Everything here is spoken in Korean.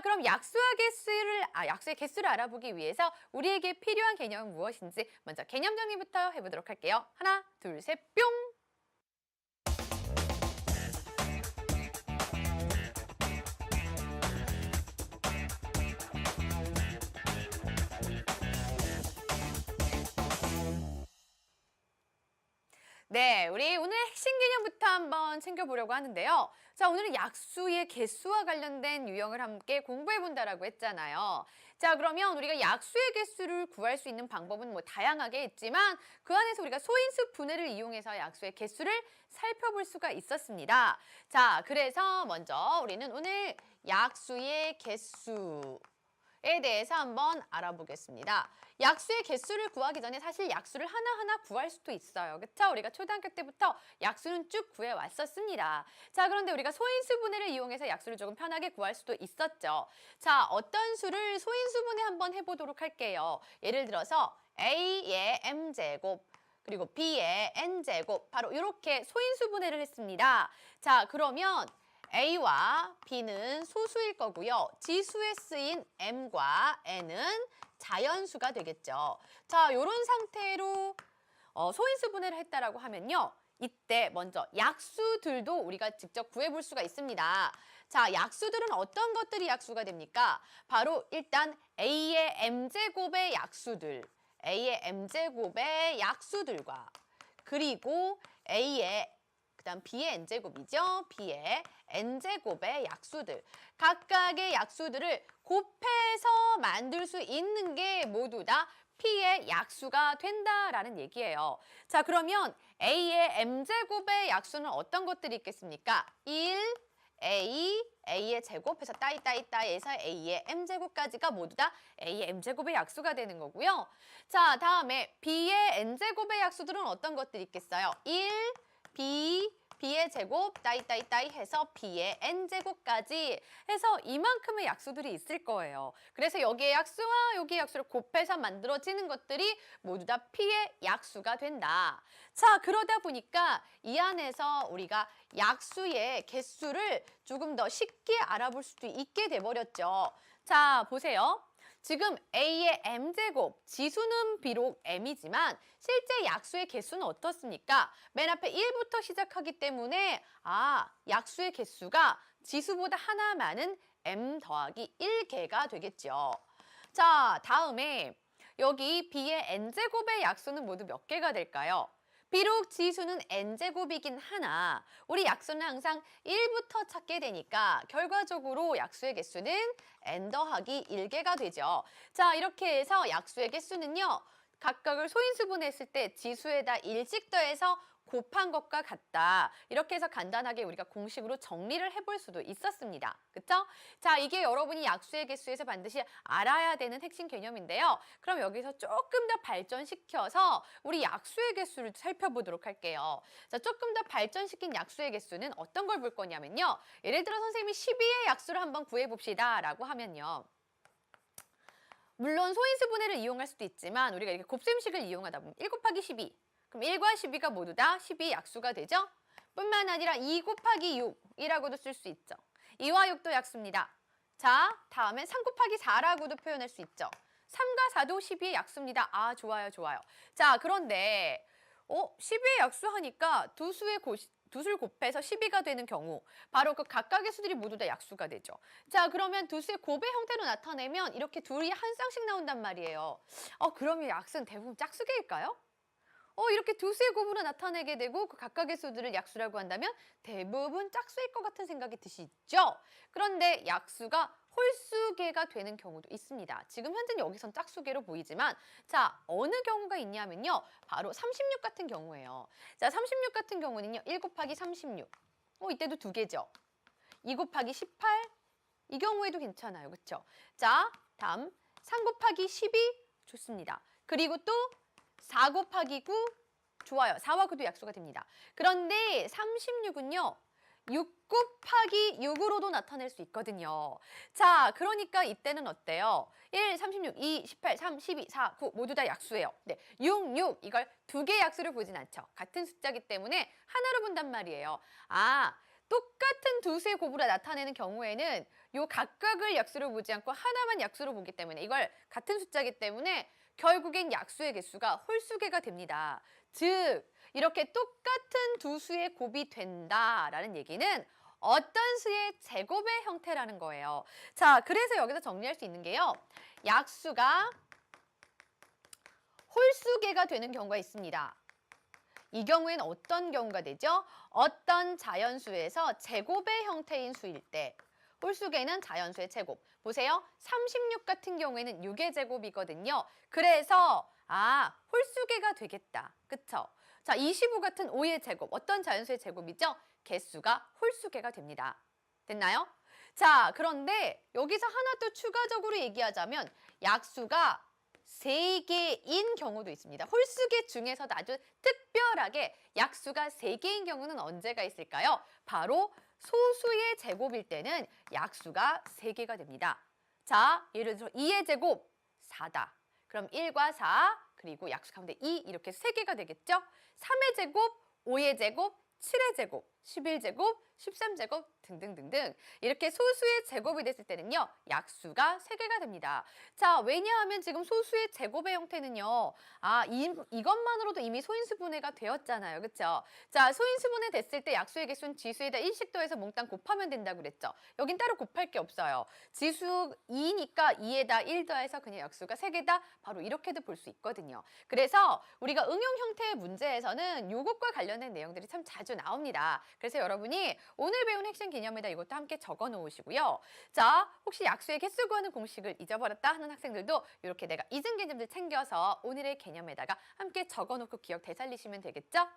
그럼 약수의 개수를 알아보기 위해서 우리에게 필요한 개념은 무엇인지 먼저 개념 정리부터 해보도록 할게요. 하나, 둘, 셋, 뿅! 네, 우리 오늘 핵심 개념부터 한번 챙겨보려고 하는데요. 자, 오늘은 약수의 개수와 관련된 유형을 함께 공부해본다라고 했잖아요. 자, 그러면 우리가 약수의 개수를 구할 수 있는 방법은 뭐 다양하게 있지만 그 안에서 우리가 소인수 분해를 이용해서 약수의 개수를 살펴볼 수가 있었습니다. 자, 그래서 먼저 우리는 오늘 약수의 개수 에 대해서 한번 알아보겠습니다. 약수의 개수를 구하기 전에 사실 약수를 하나하나 구할 수도 있어요. 그렇죠? 우리가 초등학교 때부터 약수는 쭉 구해왔었습니다. 자, 그런데 우리가 소인수 분해를 이용해서 약수를 조금 편하게 구할 수도 있었죠. 자, 어떤 수를 소인수 분해 한번 해보도록 할게요. 예를 들어서 A의 M제곱 그리고 B의 N제곱 바로 이렇게 소인수 분해를 했습니다. 자, 그러면 A와 B는 소수일 거고요. 지수에 쓰인 M과 N은 자연수가 되겠죠. 자, 이런 상태로 소인수 분해를 했다라고 하면요. 이때 먼저 약수들도 우리가 직접 구해볼 수가 있습니다. 자, 약수들은 어떤 것들이 약수가 됩니까? 바로 일단 A의 M제곱의 약수들, A의 M제곱의 약수들과 그리고 A의 그다음 B의 N제곱이죠. B의 N제곱의 약수들. 각각의 약수들을 곱해서 만들 수 있는 게 모두 다 P의 약수가 된다라는 얘기예요. 자, 그러면 A의 M제곱의 약수는 어떤 것들이 있겠습니까? 1, A의 제곱해서 따이따이따이해서 A의 M제곱까지가 모두 다 A의 M제곱의 약수가 되는 거고요. 자, 다음에 B의 N제곱의 약수들은 어떤 것들이 있겠어요? 1, B의 제곱 따이따이따이 해서 B의 N제곱까지 해서 이만큼의 약수들이 있을 거예요. 그래서 여기에 약수와 여기에 약수를 곱해서 만들어지는 것들이 모두 다 P의 약수가 된다. 자, 그러다 보니까 이 안에서 우리가 약수의 개수를 조금 더 쉽게 알아볼 수도 있게 돼버렸죠. 자, 보세요. 지금 A의 M제곱, 지수는 비록 M이지만 실제 약수의 개수는 어떻습니까? 맨 앞에 1부터 시작하기 때문에 약수의 개수가 지수보다 하나 많은 M 더하기 1개가 되겠죠. 자, 다음에 여기 B의 N제곱의 약수는 모두 몇 개가 될까요? 비록 지수는 N제곱이긴 하나 우리 약수는 항상 1부터 찾게 되니까 결과적으로 약수의 개수는 N 더하기 1개가 되죠. 자, 이렇게 해서 약수의 개수는요. 각각을 소인수분했을 때 지수에다 1씩 더해서 곱한 것과 같다. 이렇게 해서 간단하게 우리가 공식으로 정리를 해볼 수도 있었습니다. 그쵸? 자, 이게 여러분이 약수의 개수에서 반드시 알아야 되는 핵심 개념인데요. 그럼 여기서 조금 더 발전시켜서 우리 약수의 개수를 살펴보도록 할게요. 자, 조금 더 발전시킨 약수의 개수는 어떤 걸 볼 거냐면요. 예를 들어 선생님이 12의 약수를 한번 구해봅시다 라고 하면요. 물론 소인수분해를 이용할 수도 있지만 우리가 이렇게 곱셈식을 이용하다 보면 1 곱하기 12 그럼 1과 12가 모두 다 12의 약수가 되죠? 뿐만 아니라 2 곱하기 6이라고도 쓸 수 있죠. 2와 6도 약수입니다. 자, 다음엔 3 곱하기 4라고도 표현할 수 있죠. 3과 4도 12의 약수입니다. 아, 좋아요, 좋아요. 자, 그런데 12의 약수 하니까 두 수를 곱해서 12가 되는 경우 바로 그 각각의 수들이 모두 다 약수가 되죠. 자, 그러면 두 수의 곱의 형태로 나타내면 이렇게 둘이 한 쌍씩 나온단 말이에요. 그러면 약수는 대부분 짝수계일까요? 이렇게 두 수의 곱으로 나타내게 되고 그 각각의 수들을 약수라고 한다면 대부분 짝수일 것 같은 생각이 드시죠? 그런데 약수가 홀수계가 되는 경우도 있습니다. 지금 현재는 여기선 짝수계로 보이지만 자, 어느 경우가 있냐면요. 바로 36 같은 경우예요. 자, 36 같은 경우는요. 1 곱하기 36. 이때도 두 개죠. 2 곱하기 18. 이 경우에도 괜찮아요. 그렇죠? 자, 다음 3 곱하기 12. 좋습니다. 그리고 또 4 곱하기 9 좋아요. 4와 9도 약수가 됩니다. 그런데 36은요. 6 곱하기 6으로도 나타낼 수 있거든요. 자, 그러니까 이때는 어때요? 1, 36, 2, 18, 3, 12, 4, 9 모두 다 약수예요. 네, 6 이걸 두 개의 약수를 보진 않죠. 같은 숫자이기 때문에 하나로 본단 말이에요. 똑같은 두 수의 곱으로 나타내는 경우에는 요 각각을 약수로 보지 않고 하나만 약수로 보기 때문에 이걸 같은 숫자이기 때문에 결국엔 약수의 개수가 홀수개가 됩니다. 즉 이렇게 똑같은 두 수의 곱이 된다라는 얘기는 어떤 수의 제곱의 형태라는 거예요. 자, 그래서 여기서 정리할 수 있는 게요. 약수가 홀수개가 되는 경우가 있습니다. 이 경우에는 어떤 경우가 되죠? 어떤 자연수에서 제곱의 형태인 수일 때 홀수개는 자연수의 제곱. 보세요. 36 같은 경우에는 6의 제곱이거든요. 그래서 홀수개가 되겠다. 그쵸? 자, 25 같은 5의 제곱. 어떤 자연수의 제곱이죠? 개수가 홀수개가 됩니다. 됐나요? 자, 그런데 여기서 하나 또 추가적으로 얘기하자면 약수가 3개인 경우도 있습니다. 홀수개 중에서도 아주 특별하게 약수가 3개인 경우는 언제가 있을까요? 바로 소수의 제곱일 때는 약수가 3개가 됩니다. 자, 예를 들어 2의 제곱 4다. 그럼 1과 4 그리고 약수 가운데 2 이렇게 3개가 되겠죠? 3의 제곱, 5의 제곱, 7의 제곱, 11제곱, 13제곱 등등등등 이렇게 소수의 제곱이 됐을 때는요. 약수가 3개가 됩니다. 자, 왜냐하면 지금 소수의 제곱의 형태는요. 이것만으로도 이미 소인수분해가 되었잖아요. 그렇죠? 자, 소인수분해 됐을 때 약수의 개수는 지수에다 1씩 더해서 몽땅 곱하면 된다고 그랬죠. 여긴 따로 곱할 게 없어요. 지수 2니까 2에다 1 더해서 그냥 약수가 3개다. 바로 이렇게도 볼 수 있거든요. 그래서 우리가 응용 형태의 문제에서는 이것과 관련된 내용들이 참 자주 나옵니다. 그래서 여러분이 오늘 배운 핵심 개념에다 이것도 함께 적어 놓으시고요. 자, 혹시 약수의 개수 구하는 공식을 잊어버렸다 하는 학생들도 이렇게 내가 잊은 개념들 챙겨서 오늘의 개념에다가 함께 적어 놓고 기억 되살리시면 되겠죠?